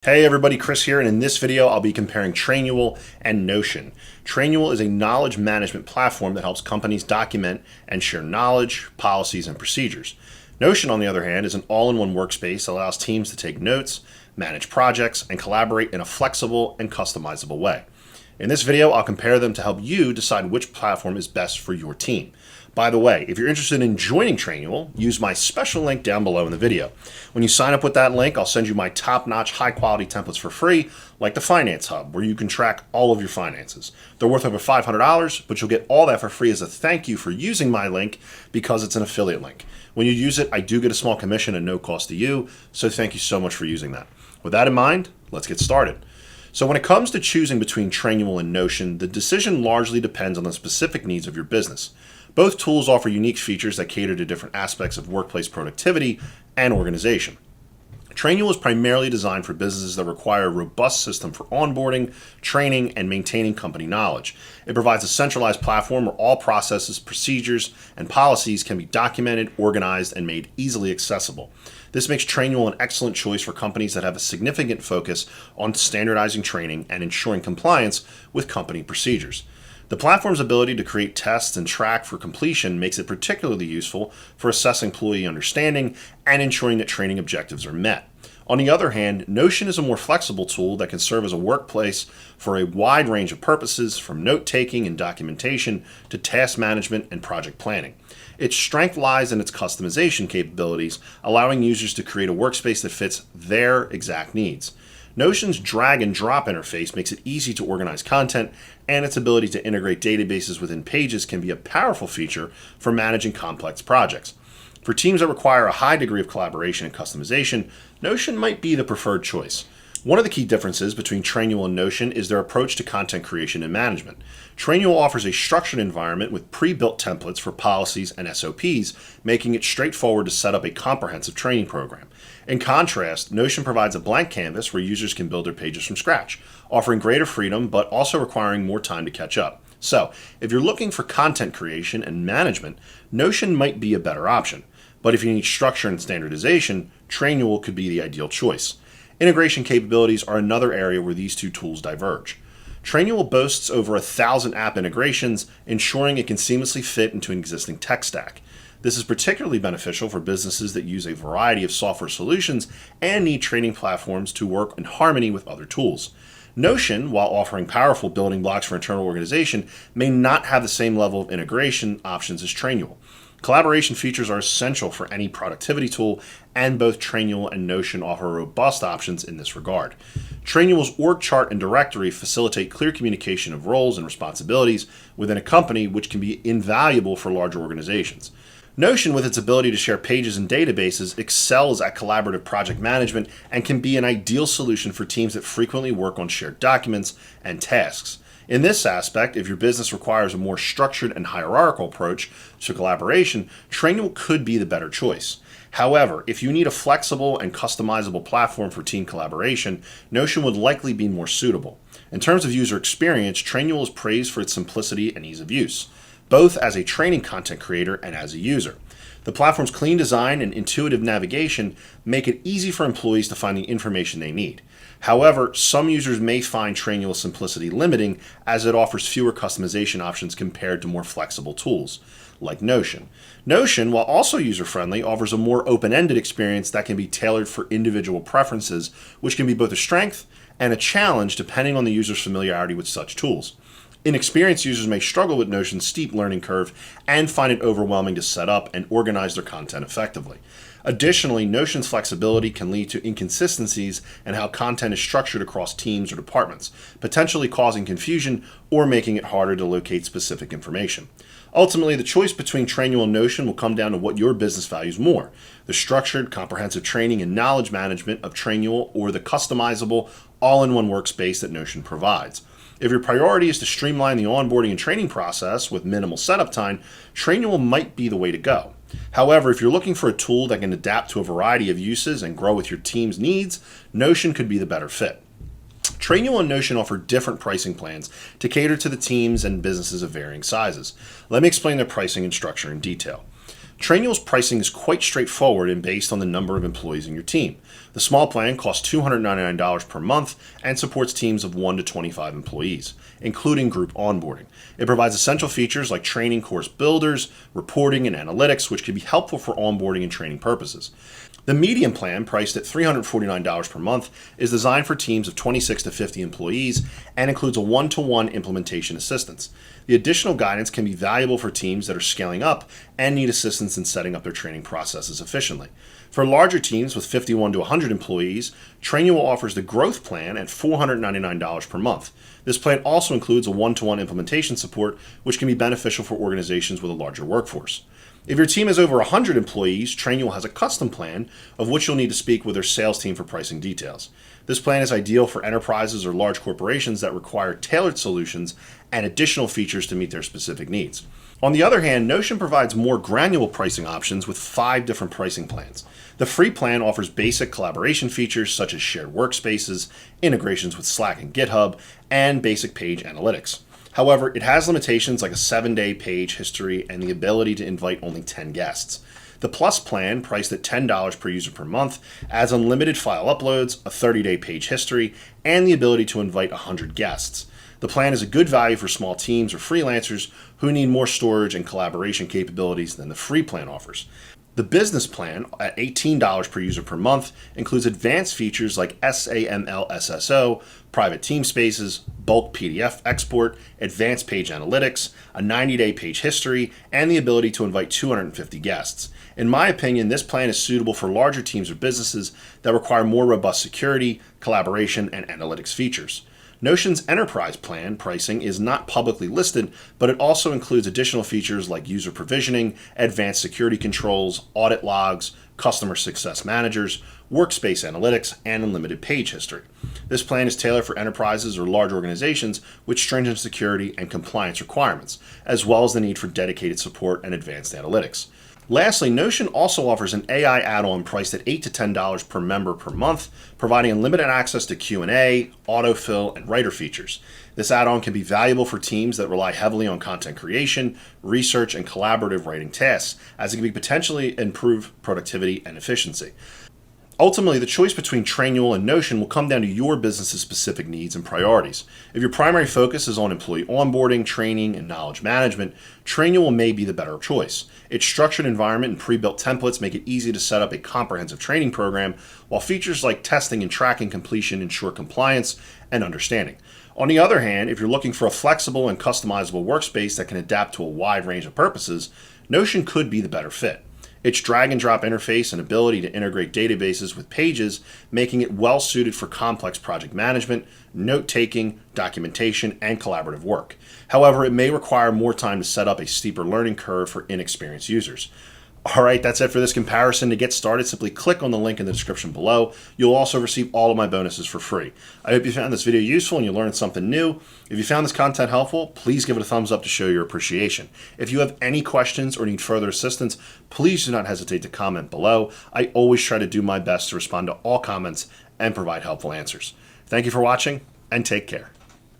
Hey everybody, Chris here, and in this video I'll be comparing Trainual and Notion. Trainual is a knowledge management platform that helps companies document and share knowledge, policies, and procedures. Notion, on the other hand, is an all-in-one workspace that allows teams to take notes, manage projects, and collaborate in a flexible and customizable way. In this video, I'll compare them to help you decide which platform is best for your team. By the way, if you're interested in joining Trainual, use my special link down below in the video. When you sign up with that link, I'll send you my top-notch, high-quality templates for free, like the Finance Hub, where you can track all of your finances. They're worth over $500, but you'll get all that for free as a thank you for using my link because it's an affiliate link. When you use it, I do get a small commission and no cost to you, so thank you so much for using that. With that in mind, let's get started. So when it comes to choosing between Trainual and Notion, the decision largely depends on the specific needs of your business. Both tools offer unique features that cater to different aspects of workplace productivity and organization. Trainual is primarily designed for businesses that require a robust system for onboarding, training, and maintaining company knowledge. It provides a centralized platform where all processes, procedures, and policies can be documented, organized, and made easily accessible. This makes Trainual an excellent choice for companies that have a significant focus on standardizing training and ensuring compliance with company procedures. The platform's ability to create tests and track for completion makes it particularly useful for assessing employee understanding and ensuring that training objectives are met. On the other hand, Notion is a more flexible tool that can serve as a workplace for a wide range of purposes, from note-taking and documentation to task management and project planning. Its strength lies in its customization capabilities, allowing users to create a workspace that fits their exact needs. Notion's drag and drop interface makes it easy to organize content, and its ability to integrate databases within pages can be a powerful feature for managing complex projects. For teams that require a high degree of collaboration and customization, Notion might be the preferred choice. One of the key differences between Trainual and Notion is their approach to content creation and management. Trainual offers a structured environment with pre-built templates for policies and SOPs, making it straightforward to set up a comprehensive training program. In contrast, Notion provides a blank canvas where users can build their pages from scratch, offering greater freedom but also requiring more time to catch up. So, if you're looking for content creation and management, Notion might be a better option. But if you need structure and standardization, Trainual could be the ideal choice. Integration capabilities are another area where these two tools diverge. Trainual boasts over 1,000 app integrations, ensuring it can seamlessly fit into an existing tech stack. This is particularly beneficial for businesses that use a variety of software solutions and need training platforms to work in harmony with other tools. Notion, while offering powerful building blocks for internal organization, may not have the same level of integration options as Trainual. Collaboration features are essential for any productivity tool, and both Trainual and Notion offer robust options in this regard. Trainual's org chart and directory facilitate clear communication of roles and responsibilities within a company, which can be invaluable for larger organizations. Notion, with its ability to share pages and databases, excels at collaborative project management and can be an ideal solution for teams that frequently work on shared documents and tasks. In this aspect, if your business requires a more structured and hierarchical approach to collaboration, Trainual could be the better choice. However, if you need a flexible and customizable platform for team collaboration, Notion would likely be more suitable. In terms of user experience, Trainual is praised for its simplicity and ease of use, both as a training content creator and as a user. The platform's clean design and intuitive navigation make it easy for employees to find the information they need. However, some users may find Trainual's simplicity limiting, as it offers fewer customization options compared to more flexible tools, like Notion. Notion, while also user-friendly, offers a more open-ended experience that can be tailored for individual preferences, which can be both a strength and a challenge depending on the user's familiarity with such tools. Inexperienced users may struggle with Notion's steep learning curve and find it overwhelming to set up and organize their content effectively. Additionally, Notion's flexibility can lead to inconsistencies in how content is structured across teams or departments, potentially causing confusion or making it harder to locate specific information. Ultimately, the choice between Trainual and Notion will come down to what your business values more: the structured, comprehensive training and knowledge management of Trainual, or the customizable, all-in-one workspace that Notion provides. If your priority is to streamline the onboarding and training process with minimal setup time, Trainual might be the way to go. However, if you're looking for a tool that can adapt to a variety of uses and grow with your team's needs, Notion could be the better fit. Trainual and Notion offer different pricing plans to cater to the teams and businesses of varying sizes. Let me explain their pricing and structure in detail. Trainual's pricing is quite straightforward and based on the number of employees in your team. The small plan costs $299 per month and supports teams of 1 to 25 employees, including group onboarding. It provides essential features like training course builders, reporting, and analytics, which can be helpful for onboarding and training purposes. The medium plan, priced at $349 per month, is designed for teams of 26 to 50 employees and includes a one-to-one implementation assistance. The additional guidance can be valuable for teams that are scaling up and need assistance in setting up their training processes efficiently. For larger teams with 51 to 100 employees, Trainual offers the growth plan at $499 per month. This plan also includes a one-to-one implementation support, which can be beneficial for organizations with a larger workforce. If your team has over 100 employees, Trainual has a custom plan, of which you'll need to speak with their sales team for pricing details. This plan is ideal for enterprises or large corporations that require tailored solutions and additional features to meet their specific needs. On the other hand, Notion provides more granular pricing options with 5 different pricing plans. The free plan offers basic collaboration features such as shared workspaces, integrations with Slack and GitHub, and basic page analytics. However, it has limitations like a 7-day page history and the ability to invite only 10 guests. The Plus plan, priced at $10 per user per month, adds unlimited file uploads, a 30-day page history, and the ability to invite 100 guests. The plan is a good value for small teams or freelancers who need more storage and collaboration capabilities than the free plan offers. The business plan, at $18 per user per month, includes advanced features like SAML SSO, private team spaces, bulk PDF export, advanced page analytics, a 90-day page history, and the ability to invite 250 guests. In my opinion, this plan is suitable for larger teams or businesses that require more robust security, collaboration, and analytics features. Notion's enterprise plan pricing is not publicly listed, but it also includes additional features like user provisioning, advanced security controls, audit logs, customer success managers, workspace analytics, and unlimited page history. This plan is tailored for enterprises or large organizations with stringent security and compliance requirements, as well as the need for dedicated support and advanced analytics. Lastly, Notion also offers an AI add-on priced at $8 to $10 per member per month, providing unlimited access to Q&A, autofill, and writer features. This add-on can be valuable for teams that rely heavily on content creation, research, and collaborative writing tasks, as it can potentially improve productivity and efficiency. Ultimately, the choice between Trainual and Notion will come down to your business's specific needs and priorities. If your primary focus is on employee onboarding, training, and knowledge management, Trainual may be the better choice. Its structured environment and pre-built templates make it easy to set up a comprehensive training program, while features like testing and tracking completion ensure compliance and understanding. On the other hand, if you're looking for a flexible and customizable workspace that can adapt to a wide range of purposes, Notion could be the better fit. Its drag-and-drop interface and ability to integrate databases with pages, making it well-suited for complex project management, note-taking, documentation, and collaborative work. However, it may require more time to set up a steeper learning curve for inexperienced users. All right, that's it for this comparison. To get started, simply click on the link in the description below. You'll also receive all of my bonuses for free. I hope you found this video useful and you learned something new. If you found this content helpful, please give it a thumbs up to show your appreciation. If you have any questions or need further assistance, please do not hesitate to comment below. I always try to do my best to respond to all comments and provide helpful answers. Thank you for watching, and take care.